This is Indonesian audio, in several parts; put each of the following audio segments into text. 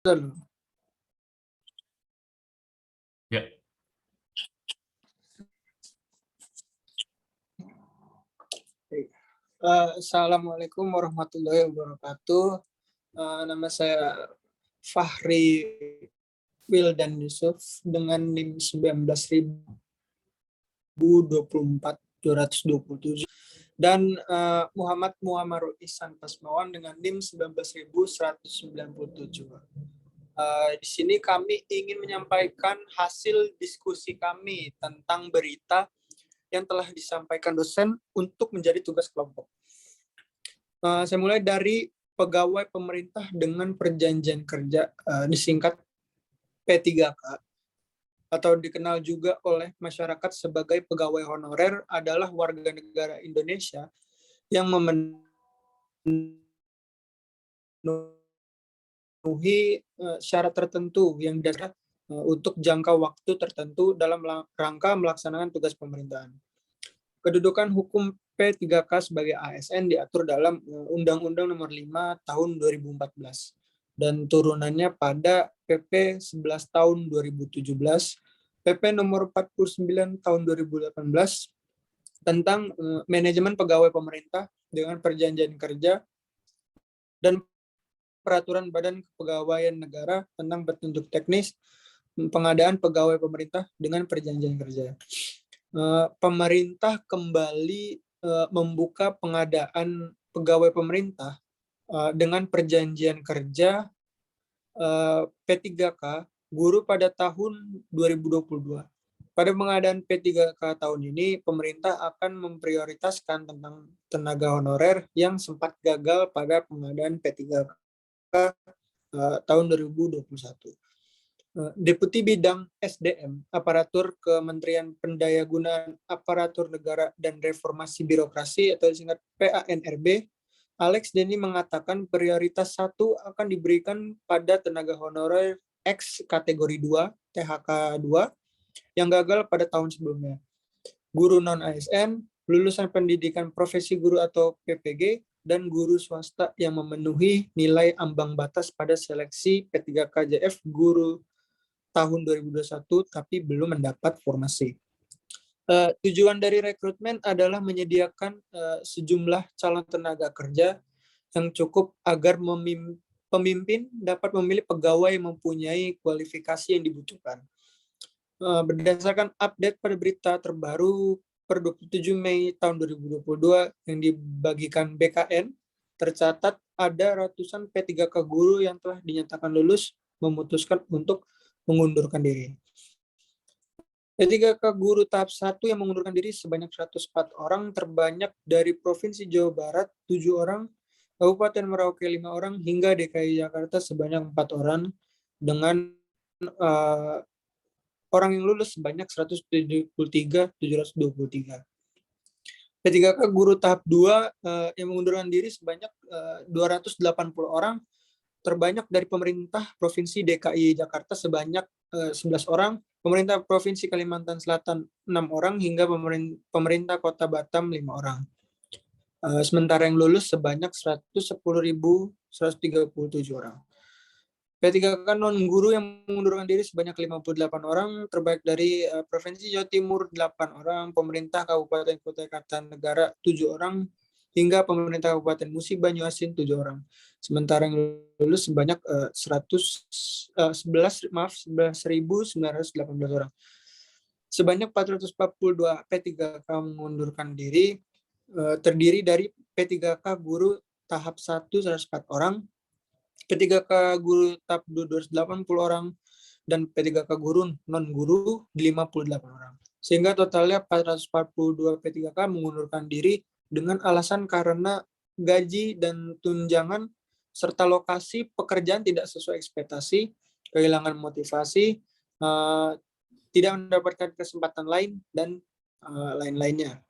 Betul. Ya. Assalamualaikum warahmatullahi wabarakatuh. Nama saya Fahri Wildan Yusuf dengan NIM 19.247 dan Muhammad Muammarul Ihsan Pasmawan dengan NIM 19.197. Di sini kami ingin menyampaikan hasil diskusi kami tentang berita yang telah disampaikan dosen untuk menjadi tugas kelompok. Saya mulai dari pegawai pemerintah dengan perjanjian kerja, disingkat P3K, atau dikenal juga oleh masyarakat sebagai pegawai honorer, adalah warga negara Indonesia yang memenuhi syarat tertentu yang didasarkan untuk jangka waktu tertentu dalam rangka melaksanakan tugas pemerintahan. Kedudukan hukum P3K sebagai ASN diatur dalam Undang-Undang Nomor 5 Tahun 2014 dan turunannya pada PP 11 Tahun 2017, PP Nomor 49 Tahun 2018 tentang manajemen pegawai pemerintah dengan perjanjian kerja dan peraturan Badan Kepegawaian Negara tentang petunjuk teknis pengadaan pegawai pemerintah dengan perjanjian kerja. Pemerintah kembali membuka pengadaan pegawai pemerintah dengan perjanjian kerja P3K guru pada tahun 2022. Pada pengadaan P3K tahun ini, pemerintah akan memprioritaskan tentang tenaga honorer yang sempat gagal pada pengadaan P3K tahun 2021. Deputi Bidang SDM, Aparatur Kementerian Pendayagunaan Aparatur Negara dan Reformasi Birokrasi atau disingkat PANRB, Alex Denny mengatakan prioritas 1 akan diberikan pada tenaga honorer X kategori 2, THK 2, yang gagal pada tahun sebelumnya. Guru non-ASN, lulusan pendidikan profesi guru atau PPG, dan guru swasta yang memenuhi nilai ambang batas pada seleksi P3KJF guru tahun 2021 tapi belum mendapat formasi. Tujuan dari rekrutmen adalah menyediakan sejumlah calon tenaga kerja yang cukup agar pemimpin dapat memilih pegawai yang mempunyai kualifikasi yang dibutuhkan. Berdasarkan update pada berita terbaru per 27 Mei tahun 2022 yang dibagikan BKN, tercatat ada ratusan P3K guru yang telah dinyatakan lulus memutuskan untuk mengundurkan diri. P3K guru tahap 1 yang mengundurkan diri sebanyak 104 orang, terbanyak dari Provinsi Jawa Barat 7 orang, Kabupaten Merauke 5 orang, hingga DKI Jakarta sebanyak 4 orang, dengan orang yang lulus sebanyak 173.723. P3K guru tahap 2 yang mengundurkan diri sebanyak 280 orang, terbanyak dari pemerintah Provinsi DKI Jakarta sebanyak 11 orang, pemerintah Provinsi Kalimantan Selatan 6 orang, hingga pemerintah Kota Batam 5 orang. Sementara yang lulus sebanyak 110.137 orang. P3K non-guru yang mengundurkan diri sebanyak 58 orang, terbaik dari Provinsi Jawa Timur 8 orang, pemerintah Kabupaten Kutai Kartanegara 7 orang, hingga pemerintah Kabupaten Musi Banyuasin 7 orang. Sementara yang lulus sebanyak 11.918 orang. Sebanyak 442 P3K mengundurkan diri, terdiri dari P3K guru tahap 1 104 orang, P3K guru tahap 2 280 orang, dan P3K guru non-guru 58 orang. Sehingga totalnya 442 P3K mengundurkan diri dengan alasan karena gaji dan tunjangan serta lokasi pekerjaan tidak sesuai ekspektasi, kehilangan motivasi, tidak mendapatkan kesempatan lain, dan lain-lainnya.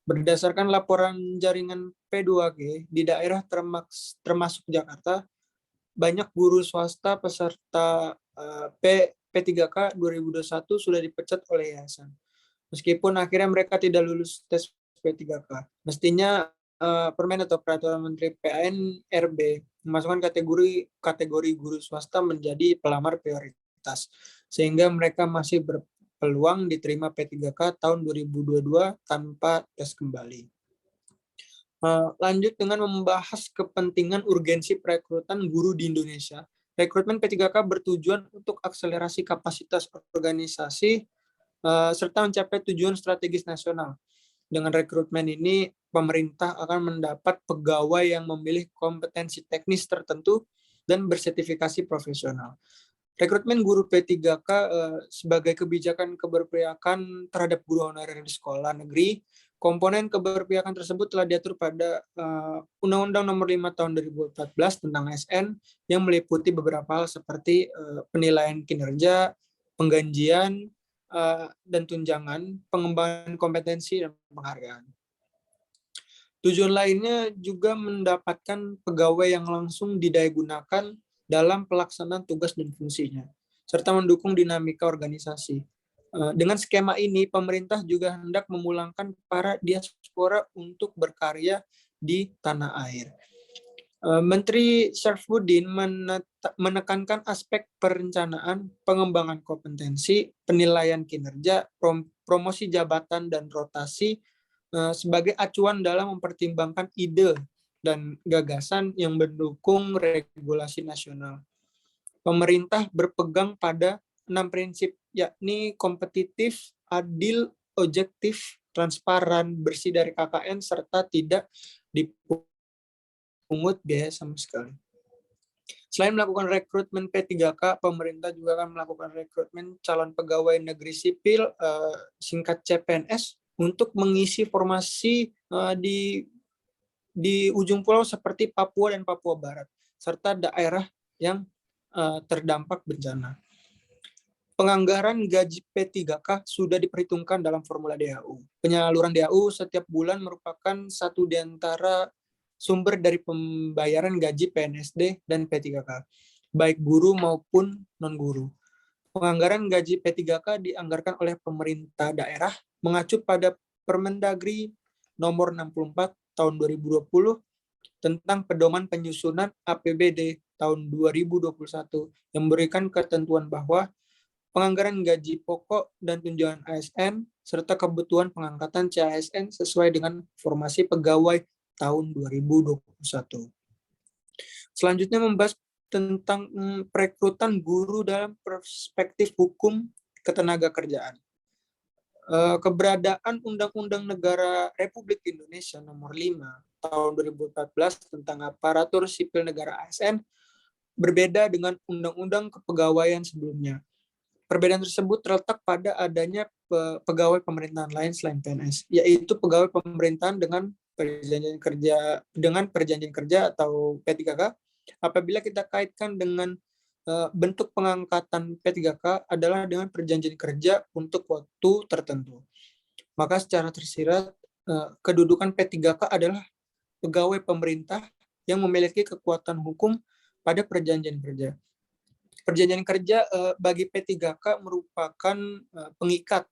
Berdasarkan laporan jaringan P2G di daerah termasuk Jakarta, banyak guru swasta peserta P3K 2021 sudah dipecat oleh yayasan. Meskipun akhirnya mereka tidak lulus tes P3K. Mestinya Permen atau Peraturan Menteri PAN-RB memasukkan kategori guru swasta menjadi pelamar prioritas, sehingga mereka masih berpeluang diterima P3K tahun 2022 tanpa tes kembali. Lanjut dengan membahas kepentingan urgensi perekrutan guru di Indonesia. Rekrutmen P3K bertujuan untuk akselerasi kapasitas organisasi serta mencapai tujuan strategis nasional. Dengan rekrutmen ini, pemerintah akan mendapat pegawai yang memiliki kompetensi teknis tertentu dan bersertifikasi profesional. Rekrutmen guru P3K sebagai kebijakan keberpihakan terhadap guru honorer di sekolah negeri. Komponen keberpihakan tersebut telah diatur pada Undang-Undang Nomor 5 Tahun 2014 tentang ASN yang meliputi beberapa hal seperti penilaian kinerja, penggajian, dan tunjangan, pengembangan kompetensi, dan penghargaan. Tujuan lainnya juga mendapatkan pegawai yang langsung didayagunakan dalam pelaksanaan tugas dan fungsinya, serta mendukung dinamika organisasi. Dengan skema ini, pemerintah juga hendak memulangkan para diaspora untuk berkarya di tanah air. Menteri Syarfuddin menekankan aspek perencanaan, pengembangan kompetensi, penilaian kinerja, promosi jabatan, dan rotasi sebagai acuan dalam mempertimbangkan ide dan gagasan yang mendukung regulasi nasional. Pemerintah berpegang pada 6 prinsip, yakni kompetitif, adil, objektif, transparan, bersih dari KKN, serta tidak dipungut biaya sama sekali. Selain melakukan rekrutmen P3K, pemerintah juga akan melakukan rekrutmen calon pegawai negeri sipil, singkat CPNS, untuk mengisi formasi di ujung pulau seperti Papua dan Papua Barat, serta daerah yang terdampak bencana. Penganggaran gaji P3K sudah diperhitungkan dalam formula DAU. Penyaluran DAU setiap bulan merupakan satu di antara sumber dari pembayaran gaji PNSD dan P3K, baik guru maupun non-guru. Penganggaran gaji P3K dianggarkan oleh pemerintah daerah mengacu pada Permendagri nomor 64 tahun 2020 tentang pedoman penyusunan APBD tahun 2021 yang memberikan ketentuan bahwa penganggaran gaji pokok dan tunjangan ASN serta kebutuhan pengangkatan CASN sesuai dengan formasi pegawai tahun 2021. Selanjutnya membahas tentang perekrutan guru dalam perspektif hukum ketenagakerjaan. Keberadaan Undang-Undang Negara Republik Indonesia Nomor 5 Tahun 2014 tentang Aparatur Sipil Negara ASN berbeda dengan Undang-Undang Kepegawaian sebelumnya. Perbedaan tersebut terletak pada adanya pegawai pemerintahan lain selain PNS, yaitu pegawai pemerintahan dengan perjanjian kerja atau P3K. Apabila kita kaitkan dengan bentuk pengangkatan P3K adalah dengan perjanjian kerja untuk waktu tertentu. Maka secara tersirat, kedudukan P3K adalah pegawai pemerintah yang memiliki kekuatan hukum pada perjanjian kerja. Perjanjian kerja bagi P3K merupakan pengikat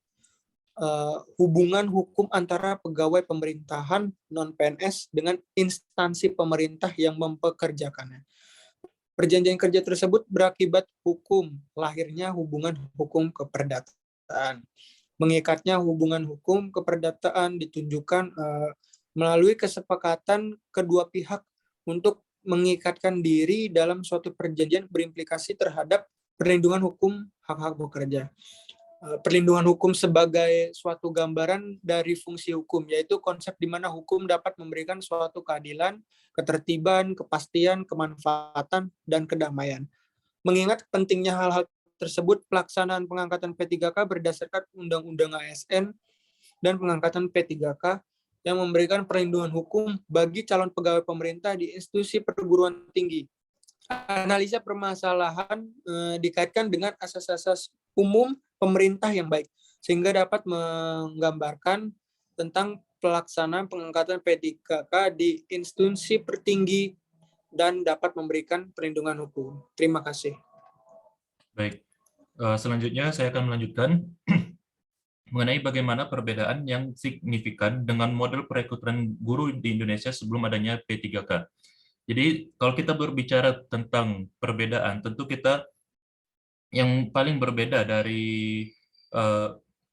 hubungan hukum antara pegawai pemerintahan non-PNS dengan instansi pemerintah yang mempekerjakannya. Perjanjian kerja tersebut berakibat hukum lahirnya hubungan hukum keperdataan. Mengikatnya hubungan hukum keperdataan ditunjukkan melalui kesepakatan kedua pihak untuk mengikatkan diri dalam suatu perjanjian berimplikasi terhadap perlindungan hukum hak-hak pekerja. Perlindungan hukum sebagai suatu gambaran dari fungsi hukum, yaitu konsep di mana hukum dapat memberikan suatu keadilan, ketertiban, kepastian, kemanfaatan, dan kedamaian. Mengingat pentingnya hal-hal tersebut, pelaksanaan pengangkatan P3K berdasarkan Undang-Undang ASN dan pengangkatan P3K yang memberikan perlindungan hukum bagi calon pegawai pemerintah di institusi perguruan tinggi. Analisa permasalahan dikaitkan dengan asas-asas umum pemerintah yang baik, sehingga dapat menggambarkan tentang pelaksanaan pengangkatan P3K di institusi tertinggi dan dapat memberikan perlindungan hukum. Terima kasih. Baik, selanjutnya saya akan melanjutkan. mengenai bagaimana perbedaan yang signifikan dengan model perekrutan guru di Indonesia sebelum adanya P3K. Jadi kalau kita berbicara tentang perbedaan, tentu kita yang paling berbeda dari eh,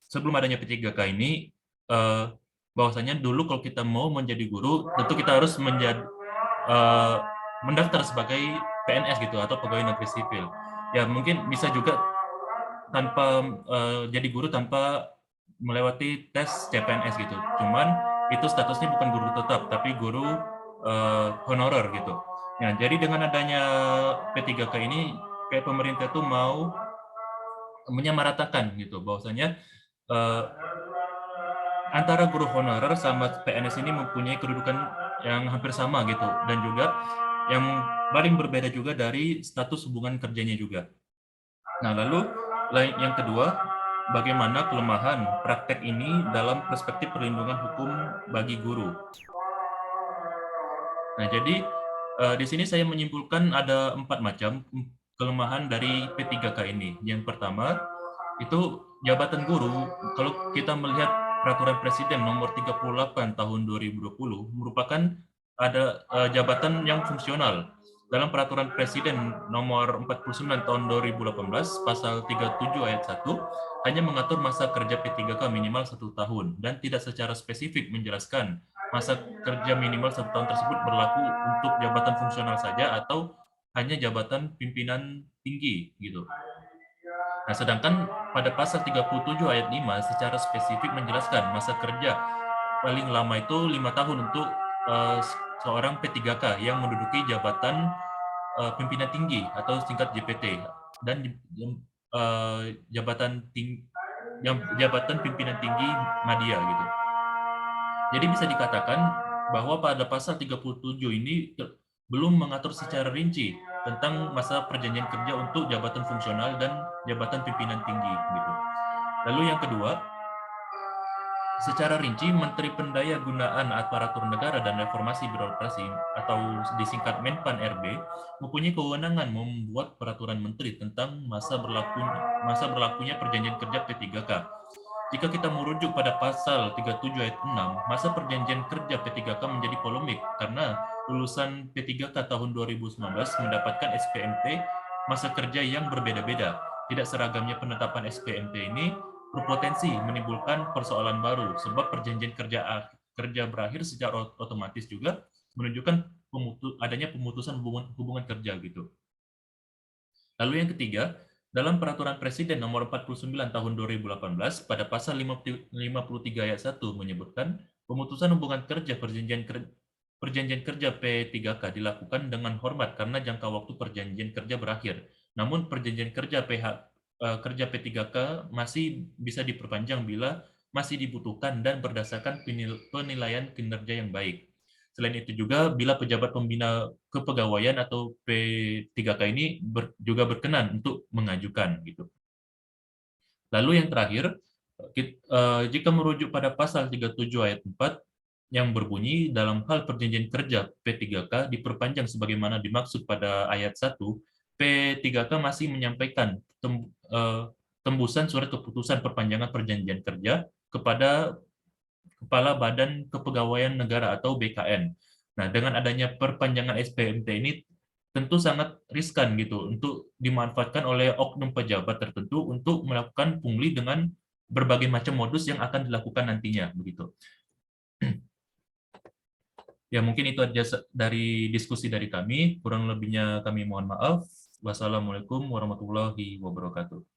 sebelum adanya P3K ini, eh, bahwasanya dulu kalau kita mau menjadi guru, tentu kita harus eh, mendaftar sebagai PNS gitu atau pegawai negeri sipil. Ya mungkin bisa juga tanpa jadi guru tanpa melewati tes CPNS gitu. Cuman itu statusnya bukan guru tetap, tapi guru honorer gitu. Nah, jadi dengan adanya P3K ini, kayak pemerintah tuh mau menyamaratakan gitu, bahwasanya eh, antara guru honorer sama PNS ini mempunyai kedudukan yang hampir sama gitu, dan juga yang paling berbeda juga dari status hubungan kerjanya juga. Nah, lalu yang kedua, bagaimana kelemahan praktek ini dalam perspektif perlindungan hukum bagi guru. Nah, jadi di sini saya menyimpulkan ada 4 macam kelemahan dari P3K ini. Yang pertama, itu jabatan guru, kalau kita melihat peraturan presiden nomor 38 tahun 2020, merupakan ada jabatan yang fungsional. Dalam peraturan presiden nomor 49 tahun 2018, pasal 37 ayat 1, hanya mengatur masa kerja P3K minimal 1 tahun, dan tidak secara spesifik menjelaskan masa kerja minimal 1 tahun tersebut berlaku untuk jabatan fungsional saja atau hanya jabatan pimpinan tinggi gitu. Nah, sedangkan pada pasal 37 ayat 5 secara spesifik menjelaskan masa kerja paling lama itu 5 tahun untuk seorang P3K yang menduduki jabatan pimpinan tinggi atau singkat JPT, dan jabatan pimpinan tinggi media gitu. Jadi bisa dikatakan bahwa pada pasal 37 ini belum mengatur secara rinci tentang masa perjanjian kerja untuk jabatan fungsional dan jabatan pimpinan tinggi gitu. Lalu yang kedua, secara rinci Menteri Pendayagunaan Aparatur Negara dan Reformasi Birokrasi atau disingkat Menpan RB mempunyai kewenangan membuat peraturan menteri tentang masa berlakunya perjanjian kerja P3K. Jika kita merujuk pada pasal 37 ayat 6, masa perjanjian kerja P3K menjadi polemik karena lulusan P3K tahun 2019 mendapatkan SPMT masa kerja yang berbeda-beda. Tidak seragamnya penetapan SPMT ini berpotensi menimbulkan persoalan baru, sebab perjanjian kerja berakhir secara otomatis juga menunjukkan adanya pemutusan hubungan kerja gitu. Lalu yang ketiga, dalam Peraturan Presiden Nomor 49 Tahun 2018 pada pasal 53 ayat 1 menyebutkan pemutusan hubungan kerja perjanjian kerja P3K dilakukan dengan hormat karena jangka waktu perjanjian kerja berakhir. Namun perjanjian kerja kerja P3K masih bisa diperpanjang bila masih dibutuhkan dan berdasarkan penilaian kinerja yang baik. Selain itu juga bila pejabat pembina kepegawaian atau P3K ini juga berkenan untuk mengajukan gitu. Lalu yang terakhir, jika merujuk pada pasal 37 ayat 4 yang berbunyi dalam hal perjanjian kerja P3K diperpanjang sebagaimana dimaksud pada ayat 1, P3K masih menyampaikan tembusan surat keputusan perpanjangan perjanjian kerja kepada Kepala Badan Kepegawaian Negara atau BKN. Nah, dengan adanya perpanjangan SPMT ini tentu sangat riskan gitu untuk dimanfaatkan oleh oknum pejabat tertentu untuk melakukan pungli dengan berbagai macam modus yang akan dilakukan nantinya begitu. Ya, mungkin itu aja dari diskusi dari kami. Kurang lebihnya kami mohon maaf. Wassalamualaikum warahmatullahi wabarakatuh.